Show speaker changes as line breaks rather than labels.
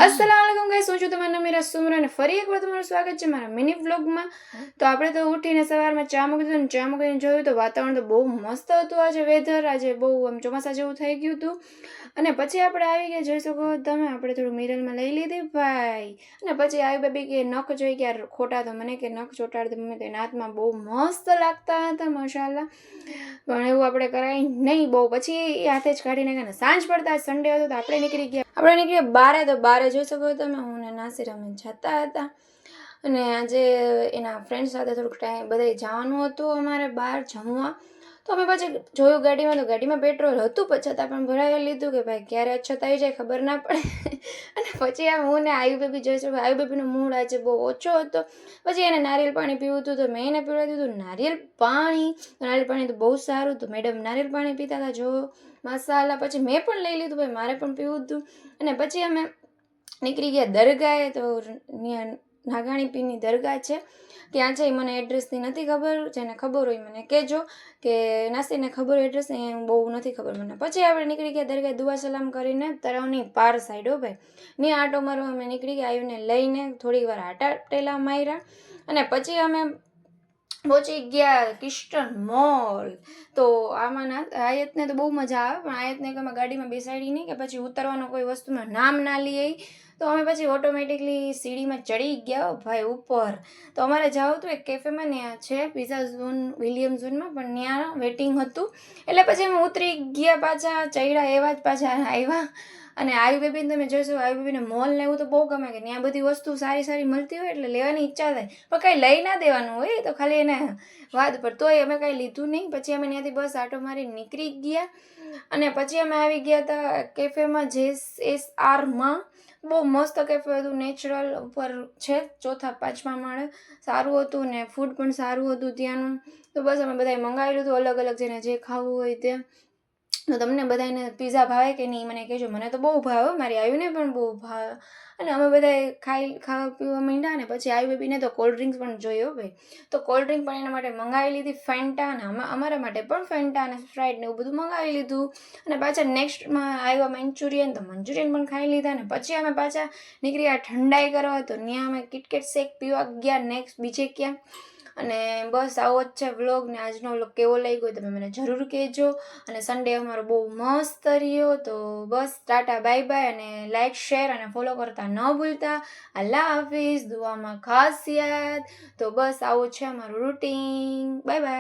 अस्सलाम गाइस, હું છું તમારા મેરા સુમરા અને ફરી એકવાર તમારું સ્વાગત છે મારા મિની વ્લોગમાં. તો આપણે તો ઉઠીને સવારમાં ચા મૂકી દીધું, ચા મૂકીને જોયું તો વાતાવરણ તો બહુ મસ્ત હતું. આજે વેધર આજે બહુ આમ ચોમાસા જેવું થઈ ગયું હતું. અને પછી આપણે આવી ગયા, જોઈ શકો તમે, આપણે થોડું મિરરમાં લઈ લીધી ભાઈ. અને પછી આવી બેબી કે નખ જોઈ કે યાર ખોટા, તો મને કે નખ ચોટાડ દે મમ્મી, તો એના હાથમાં બહુ મસ્ત લાગતા હતા માશાલ્લાહ. પણ એવું આપણે કરાય નહીં બહુ. પછી એ હાથે જ કાઢીને ગયા. સાંજ પડતા સન્ડે હતો તો આપણે નીકળી ગયા બારે. તો બારે જોઈ શકો તમે, હું ને નાસિર અમે જતા હતા. અને આજે એના ફ્રેન્ડ સાથે થોડુંક ટાઈમ બધે જવાનું હતું અમારે બહાર જમવા. તો અમે પછી જોયું ગાડીમાં, તો ગાડીમાં પેટ્રોલ હતું પણ છતાં પણ ભરાવી લીધું કે ભાઈ ક્યારે અછત આવી જાય ખબર ના પડે. અને પછી આ હું ને આયુ બેબી જોઈશું. આયુ બેબીનો મૂડ આજે બહુ ઓછો હતો. પછી એને નારિયેલ પાણી પીવું હતું તો મેં એને પીવડાવી દીધું નારિયેલ પાણી. તો બહુ સારું. તો મેડમ નારિયેલ પાણી પીતા હતા, જો મસાલા. પછી મેં પણ લઈ લીધું ભાઈ, મારે પણ પીવું હતું. અને પછી અમે નીકળી ગયા દરગાહે. તો નાગાણી પીરની દરગાહ છે, ત્યાં છે. મને એડ્રેસની નથી ખબર, જેને ખબર હોય મને કહેજો, કે નાસ્તીને ખબર હોય એડ્રેસ, હું બહુ નથી ખબર મને. પછી આપણે નીકળી ગયા દરગાહ દુઆ સલામ કરીને તળાવની પાર સાઈડ. હો ભાઈ, ની આટો મારવા અમે નીકળી ગયા. આયુને લઈને થોડીક વાર આટા ટેલા માર્યા. અને પછી અમે પહોંચી ગયા કિસ્ટન મોલ. તો આમાં આયતને તો બહુ મજા આવે, પણ આયતને કે અમે ગાડીમાં બેસાડી નહીં, કે પછી ઉતરવાનો કોઈ વસ્તુમાં નામ ના લઈએ. તો અમે પછી ઓટોમેટિકલી સીડીમાં ચડી ગયા ભાઈ ઉપર. તો અમારે જવું હતું એક કેફેમાં, ત્યાં છે પિઝા ઝોન વિલિયમ ઝોનમાં, પણ ત્યાં વેટિંગ હતું. એટલે પછી અમે ઉતરી ગયા, પાછા ચડ્યા એવા જ પાછા આવ્યા. અને આયુ બેબીને તમે જોઈશો, આયુ બેબીને મોલ ને એવું તો બહુ ગમે, કે ત્યાં બધી વસ્તુ સારી સારી મળતી હોય એટલે લેવાની ઈચ્છા થાય, પણ કાંઈ લઈ ના દેવાનું હોય, તો ખાલી એને વાત પર. તોય અમે કાંઈ લીધું નહીં. પછી અમે ત્યાંથી બસ આટો મારી નીકળી ગયા. અને પછી અમે આવી ગયા હતા કેફેમાં, JSRમાં. બહુ મસ્ત કેફે હતું, નેચરલ ઉપર છે, 4-5મા માળે. સારું હતું ને ફૂડ પણ સારું હતું ત્યાંનું. તો બસ અમે બધાએ મંગાવી લીધું અલગ અલગ, જેને જે ખાવું હોય તે. તો તમને બધાને પિઝા ભાવે કે નહીં મને કહેજો. મને તો બહુ ભાવે, મારી આયુને પણ બહુ ભાવે. અને અમે બધાએ ખાવા પીવા માંડ્યા. અને પછી આયુ બેબીને તો કોલ્ડ ડ્રિંક્સ પણ જોયો ભાઈ. તો કોલ્ડ ડ્રિંક પણ એના માટે મંગાવી લીધી, ફેન્ટા. અને અમારા માટે પણ ફેન્ટા અને સ્પ્રાઇટ ને એવું બધું મંગાવી લીધું. અને પાછા નેક્સ્ટમાં આવ્યા મંચુરિયન, તો મંચુરિયન પણ ખાઈ લીધા. અને પછી અમે પાછા નીકળ્યા ઠંડાઈ કરવા. તો ત્યાં અમે કિટકેટ શેક પીવા ગયા નેક્સ્ટ બીજે ક્યાં. અને બસ આવો જ છે વ્લોગ. ને આજનો વ્લોગ કેવો લાગ્યો તમે મને જરૂર કહેજો. અને સન્ડે અમારો બહુ મસ્ત રહ્યો. તો બસ ટાટા બાય બાય. અને લાઈક, શેર અને ફોલો કરતા ન ભૂલતા. અલ્લાહ હાફિઝ. દુઆમાં ખાસ યાદ. તો બસ આવું છે અમારું રૂટીન. Bye bye.